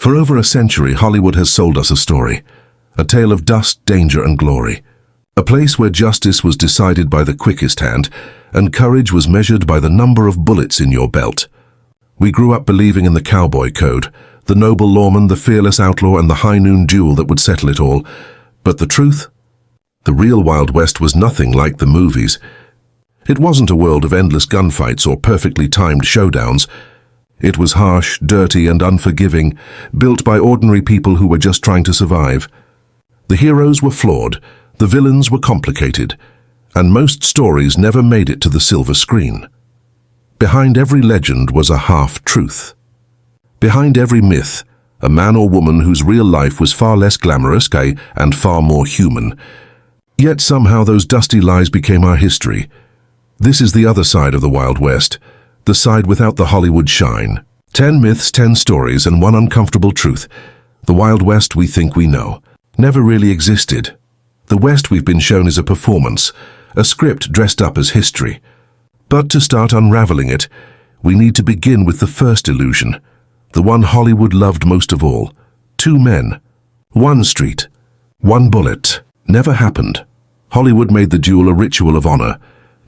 For over a century, Hollywood has sold us a story, a tale of dust, danger, and glory. A place where justice was decided by the quickest hand, and courage was measured by the number of bullets in your belt. We grew up believing in the cowboy code, the noble lawman, the fearless outlaw, and the high noon duel that would settle it all. But the truth? The real Wild West was nothing like the movies. It wasn't a world of endless gunfights or perfectly timed showdowns. It was harsh, dirty, and unforgiving, built by ordinary people who were just trying to survive. The heroes were flawed, the villains were complicated, and most stories never made it to the silver screen. Behind every legend was a half-truth. Behind every myth, a man or woman whose real life was far less glamorous and far more human. Yet somehow those dusty lies became our history. This is the other side of the Wild West, the side without the Hollywood shine. 10 myths, 10 stories, and one uncomfortable truth. The Wild West we think we know never really existed. The West we've been shown is a performance, a script dressed up as history. But to start unraveling it, we need to begin with the first illusion, the one Hollywood loved most of all. 2 men, 1 street, 1 bullet. Never happened. Hollywood made the duel a ritual of honor.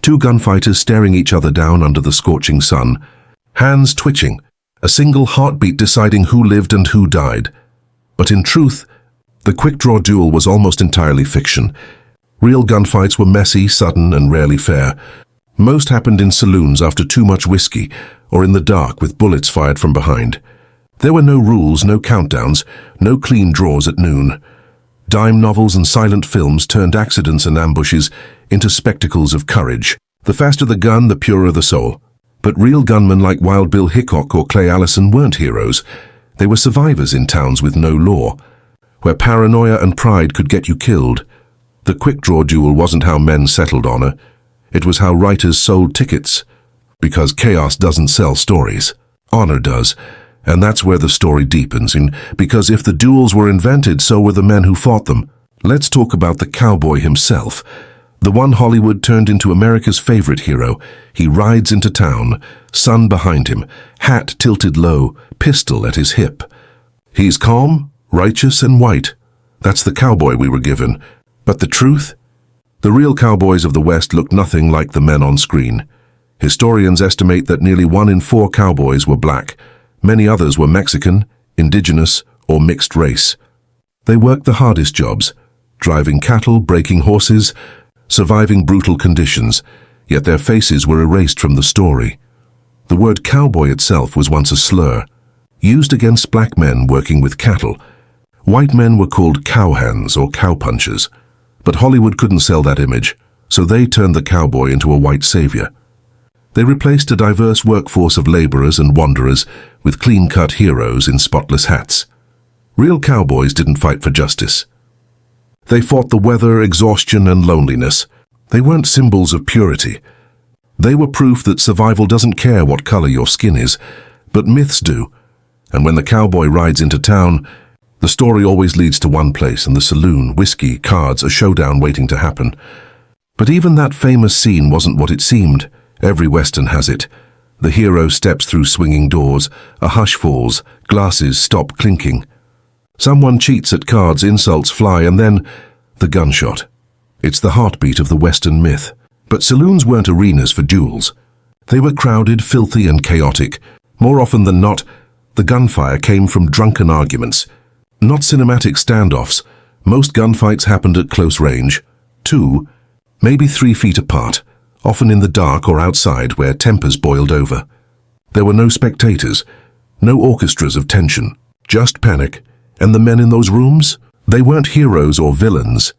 2 gunfighters staring each other down under the scorching sun, hands twitching, a single heartbeat deciding who lived and who died. But in truth, the quick-draw duel was almost entirely fiction. Real gunfights were messy, sudden, and rarely fair. Most happened in saloons after too much whiskey, or in the dark with bullets fired from behind. There were no rules, no countdowns, no clean draws at noon. Dime novels and silent films turned accidents and ambushes into spectacles of courage. The faster the gun, the purer the soul. But real gunmen like Wild Bill Hickok or Clay Allison weren't heroes. They were survivors in towns with no law, where paranoia and pride could get you killed. The quick-draw duel wasn't how men settled honor. It was how writers sold tickets. Because chaos doesn't sell stories. Honor does. And that's where the story deepens. Because if the duels were invented, so were the men who fought them. Let's talk about the cowboy himself. The one Hollywood turned into America's favorite hero. He rides into town, sun behind him, hat tilted low, pistol at his hip. He's calm, righteous, and white. That's the cowboy we were given. But the truth? The real cowboys of the West looked nothing like the men on screen. Historians estimate that nearly 1 in 4 cowboys were black. Many others were Mexican, indigenous, or mixed race. They worked the hardest jobs, driving cattle, breaking horses, surviving brutal conditions, yet their faces were erased from the story. The word cowboy itself was once a slur, used against black men working with cattle. White men were called cowhands or cowpunchers, but Hollywood couldn't sell that image, so they turned the cowboy into a white savior. They replaced a diverse workforce of laborers and wanderers with clean-cut heroes in spotless hats. Real cowboys didn't fight for justice. They fought the weather, exhaustion, and loneliness. They weren't symbols of purity. They were proof that survival doesn't care what color your skin is, but myths do. And when the cowboy rides into town, the story always leads to one place, in the saloon, whiskey, cards, a showdown waiting to happen. But even that famous scene wasn't what it seemed. Every Western has it. The hero steps through swinging doors, a hush falls, glasses stop clinking. Someone cheats at cards, insults fly, and then the gunshot. It's the heartbeat of the Western myth. But saloons weren't arenas for duels. They were crowded, filthy, and chaotic. More often than not, the gunfire came from drunken arguments. Not cinematic standoffs. Most gunfights happened at close range. 2, maybe 3 feet apart, often in the dark or outside where tempers boiled over. There were no spectators, no orchestras of tension, just panic. And the men in those rooms? They weren't heroes or villains.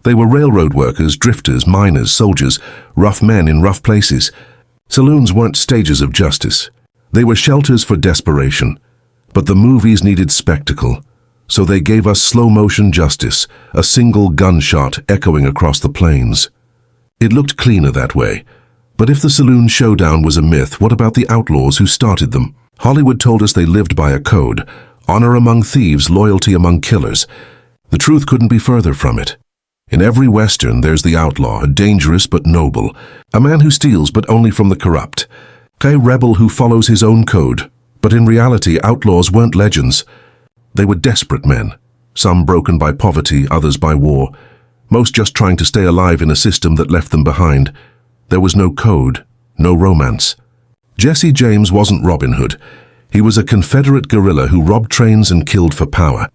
They were railroad workers, drifters, miners, soldiers, rough men in rough places. Saloons weren't stages of justice. They were shelters for desperation. But the movies needed spectacle. So they gave us slow-motion justice, a single gunshot echoing across the plains. It looked cleaner that way. But if the saloon showdown was a myth, what about the outlaws who started them? Hollywood told us they lived by a code. Honor among thieves, loyalty among killers. The truth couldn't be further from it. In every Western, there's the outlaw, a dangerous but noble, a man who steals but only from the corrupt, a rebel who follows his own code. But in reality, outlaws weren't legends. They were desperate men, some broken by poverty, others by war, most just trying to stay alive in a system that left them behind. There was no code, no romance. Jesse James wasn't Robin Hood. He was a Confederate guerrilla who robbed trains and killed for power.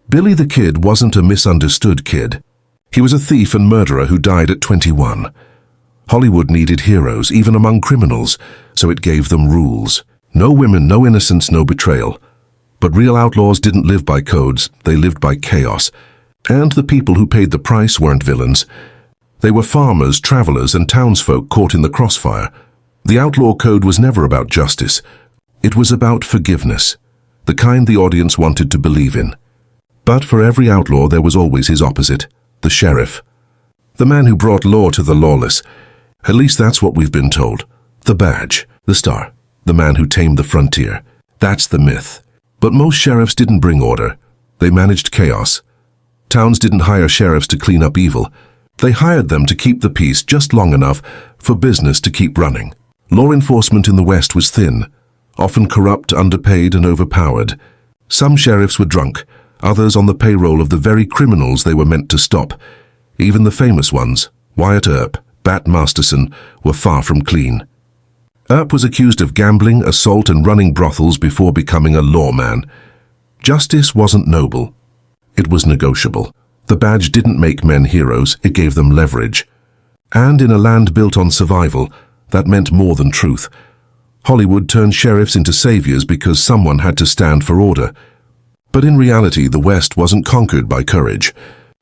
Billy the Kid wasn't a misunderstood kid. He was a thief and murderer who died at 21. Hollywood needed heroes, even among criminals, so it gave them rules. No women, no innocence, no betrayal. But real outlaws didn't live by codes, they lived by chaos. And the people who paid the price weren't villains. They were farmers, travelers, and townsfolk caught in the crossfire. The outlaw code was never about justice. It was about forgiveness, the kind the audience wanted to believe in. But for every outlaw there was always his opposite, the sheriff. The man who brought law to the lawless. At least that's what we've been told. The badge, the star, the man who tamed the frontier. That's the myth. But most sheriffs didn't bring order. They managed chaos. Towns didn't hire sheriffs to clean up evil. They hired them to keep the peace just long enough for business to keep running. Law enforcement in the West was thin, often corrupt, underpaid, and overpowered. Some sheriffs were drunk, others on the payroll of the very criminals they were meant to stop. Even the famous ones, Wyatt Earp, Bat Masterson, were far from clean. Earp was accused of gambling, assault, and running brothels before becoming a lawman. Justice wasn't noble. It was negotiable. The badge didn't make men heroes, it gave them leverage. And in a land built on survival, that meant more than truth. Hollywood turned sheriffs into saviors because someone had to stand for order. But in reality, the West wasn't conquered by courage.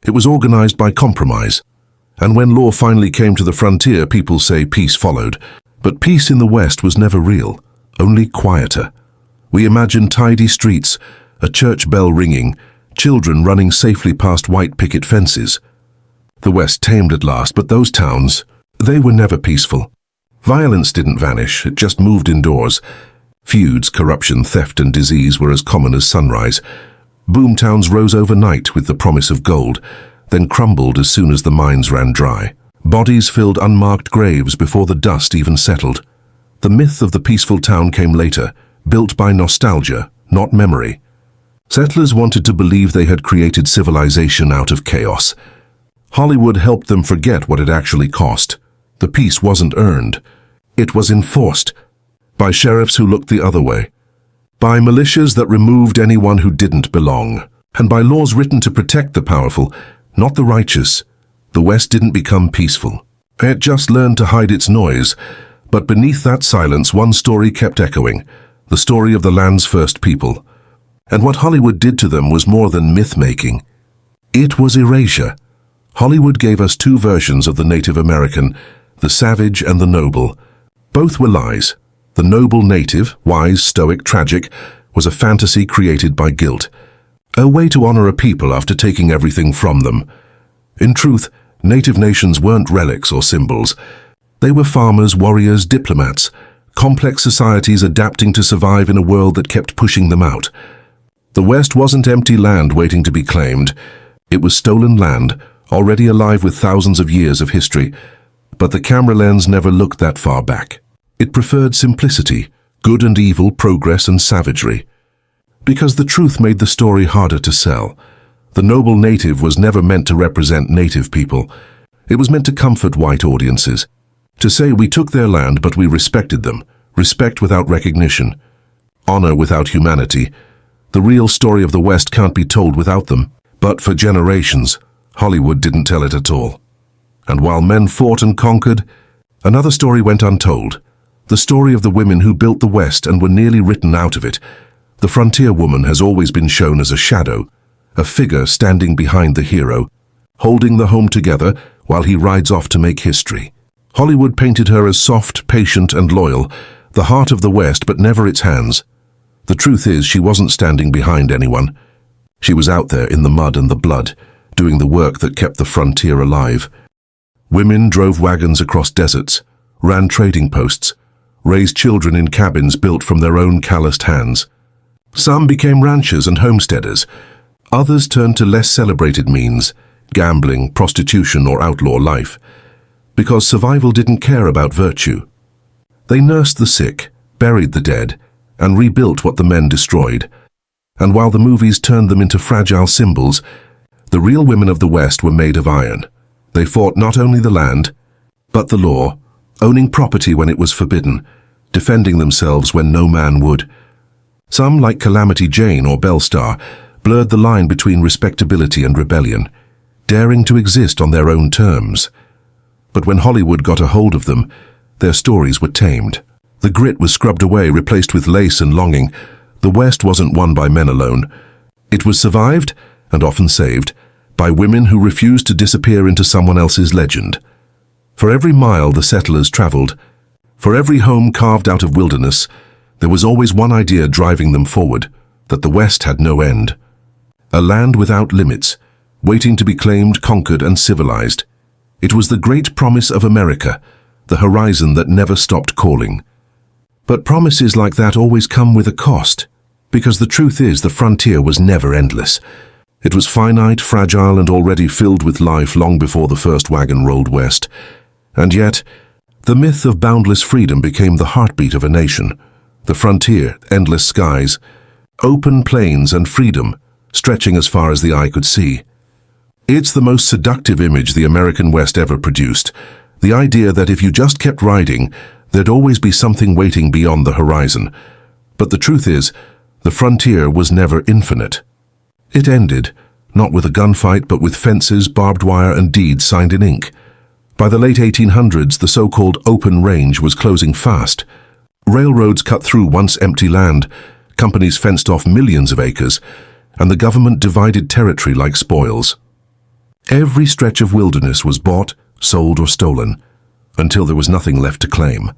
It was organized by compromise. And when law finally came to the frontier, people say peace followed. But peace in the West was never real, only quieter. We imagined tidy streets, a church bell ringing, children running safely past white picket fences. The West tamed at last, but those towns, they were never peaceful. Violence didn't vanish, it just moved indoors. Feuds, corruption, theft, and disease were as common as sunrise. Boom towns rose overnight with the promise of gold, then crumbled as soon as the mines ran dry. Bodies filled unmarked graves before the dust even settled. The myth of the peaceful town came later, built by nostalgia, not memory. Settlers wanted to believe they had created civilization out of chaos. Hollywood helped them forget what it actually cost. The peace wasn't earned. It was enforced. By sheriffs who looked the other way. By militias that removed anyone who didn't belong. And by laws written to protect the powerful, not the righteous. The West didn't become peaceful. It just learned to hide its noise. But beneath that silence, one story kept echoing. The story of the land's first people. And what Hollywood did to them was more than myth-making. It was erasure. Hollywood gave us two versions of the Native American, the savage and the noble. Both were lies. The noble native, wise, stoic, tragic, was a fantasy created by guilt. A way to honor a people after taking everything from them. In truth, native nations weren't relics or symbols. They were farmers, warriors, diplomats, complex societies adapting to survive in a world that kept pushing them out. The West wasn't empty land waiting to be claimed. It was stolen land, already alive with thousands of years of history. But the camera lens never looked that far back. It preferred simplicity, good and evil, progress and savagery. Because the truth made the story harder to sell. The noble native was never meant to represent native people. It was meant to comfort white audiences. To say we took their land but we respected them. Respect without recognition. Honor without humanity. The real story of the West can't be told without them. But for generations, Hollywood didn't tell it at all. And while men fought and conquered, another story went untold. The story of the women who built the West and were nearly written out of it. The frontier woman has always been shown as a shadow, a figure standing behind the hero, holding the home together while he rides off to make history. Hollywood painted her as soft, patient, and loyal, the heart of the West but never its hands. The truth is, she wasn't standing behind anyone. She was out there in the mud and the blood, doing the work that kept the frontier alive. Women drove wagons across deserts, ran trading posts, raised children in cabins built from their own calloused hands. Some became ranchers and homesteaders. Others turned to less celebrated means, gambling, prostitution, or outlaw life, because survival didn't care about virtue. They nursed the sick, buried the dead, and rebuilt what the men destroyed. And while the movies turned them into fragile symbols, the real women of the West were made of iron. They fought not only the land, but the law, owning property when it was forbidden, defending themselves when no man would. Some, like Calamity Jane or Bellstar, blurred the line between respectability and rebellion, daring to exist on their own terms. But when Hollywood got a hold of them, their stories were tamed. The grit was scrubbed away, replaced with lace and longing. The West wasn't won by men alone. It was survived, and often saved, by women who refused to disappear into someone else's legend. For every mile the settlers traveled, for every home carved out of wilderness, there was always one idea driving them forward, that the West had no end. A land without limits, waiting to be claimed, conquered, and civilized. It was the great promise of America, the horizon that never stopped calling. But promises like that always come with a cost, because the truth is the frontier was never endless. It was finite, fragile, and already filled with life long before the first wagon rolled west. And yet, the myth of boundless freedom became the heartbeat of a nation. The frontier, endless skies, open plains, and freedom, stretching as far as the eye could see. It's the most seductive image the American West ever produced. The idea that if you just kept riding, there'd always be something waiting beyond the horizon. But the truth is, the frontier was never infinite. It ended, not with a gunfight, but with fences, barbed wire, and deeds signed in ink. By the late 1800s, the so-called open range was closing fast. Railroads cut through once empty land, companies fenced off millions of acres, and the government divided territory like spoils. Every stretch of wilderness was bought, sold, or stolen, until there was nothing left to claim.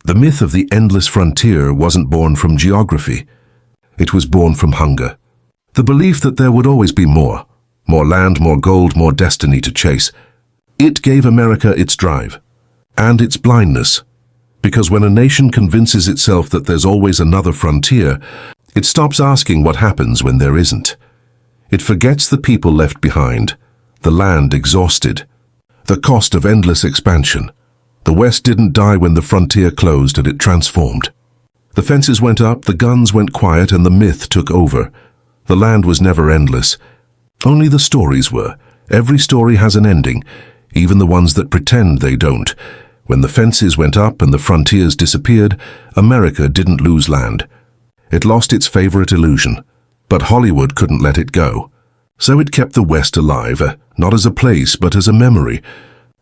The myth of the endless frontier wasn't born from geography. It was born from hunger. The belief that there would always be more land, more gold, more destiny to chase. It gave America its drive and its blindness, because when a nation convinces itself that there's always another frontier, it stops asking what happens when there isn't. It forgets the people left behind, the land exhausted, the cost of endless expansion. The West didn't die when the frontier closed, and it transformed. The fences went up, the guns went quiet, and the myth took over. The land was never endless. Only the stories were. Every story has an ending, even the ones that pretend they don't. When the fences went up and the frontiers disappeared, America didn't lose land. It lost its favorite illusion. But Hollywood couldn't let it go. So it kept the West alive, not as a place, but as a memory.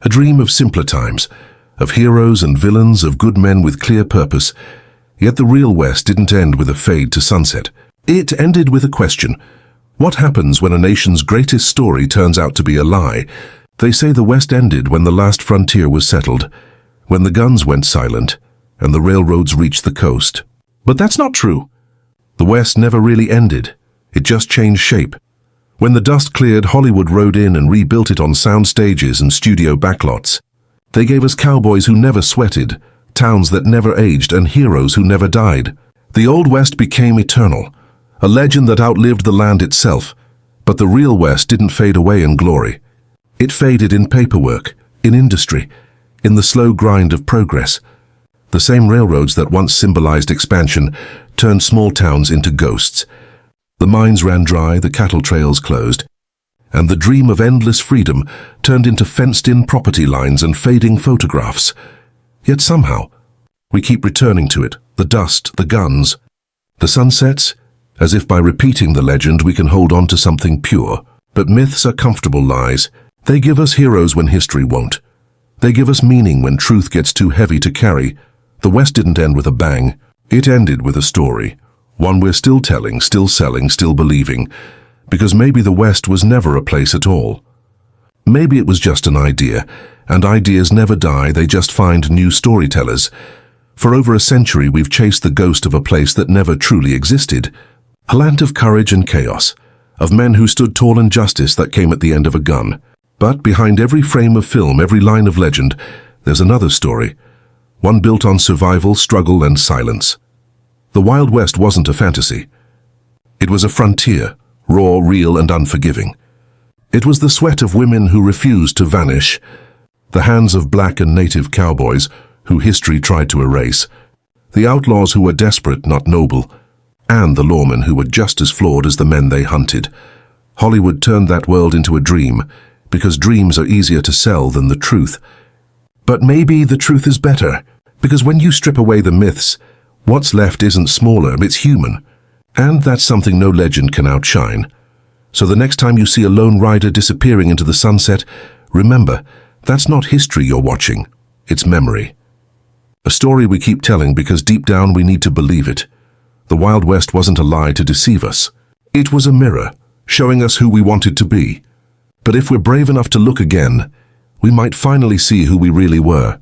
A dream of simpler times, of heroes and villains, of good men with clear purpose. Yet the real West didn't end with a fade to sunset. It ended with a question. What happens when a nation's greatest story turns out to be a lie? They say the West ended when the last frontier was settled, when the guns went silent, and the railroads reached the coast. But that's not true. The West never really ended. It just changed shape. When the dust cleared, Hollywood rode in and rebuilt it on sound stages and studio backlots. They gave us cowboys who never sweated, towns that never aged, and heroes who never died. The Old West became eternal, a legend that outlived the land itself. But the real West didn't fade away in glory. It faded in paperwork, in industry, in the slow grind of progress. The same railroads that once symbolized expansion turned small towns into ghosts. The mines ran dry, the cattle trails closed, and the dream of endless freedom turned into fenced-in property lines and fading photographs. Yet somehow, we keep returning to it, the dust, the guns, the sunsets, as if by repeating the legend we can hold on to something pure. But myths are comfortable lies. They give us heroes when history won't. They give us meaning when truth gets too heavy to carry. The West didn't end with a bang. It ended with a story. One we're still telling, still selling, still believing. Because maybe the West was never a place at all. Maybe it was just an idea, and ideas never die, they just find new storytellers. For over a century we've chased the ghost of a place that never truly existed. A land of courage and chaos, of men who stood tall in justice that came at the end of a gun. But behind every frame of film, every line of legend, there's another story. One built on survival, struggle, and silence. The Wild West wasn't a fantasy. It was a frontier, raw, real, and unforgiving. It was the sweat of women who refused to vanish, the hands of black and native cowboys who history tried to erase, the outlaws who were desperate, not noble, and the lawmen who were just as flawed as the men they hunted. Hollywood turned that world into a dream, because dreams are easier to sell than the truth. But maybe the truth is better, because when you strip away the myths, what's left isn't smaller, it's human. And that's something no legend can outshine. So the next time you see a lone rider disappearing into the sunset, remember, that's not history you're watching, it's memory. A story we keep telling because deep down we need to believe it. The Wild West wasn't a lie to deceive us. It was a mirror, showing us who we wanted to be. But if we're brave enough to look again, we might finally see who we really were.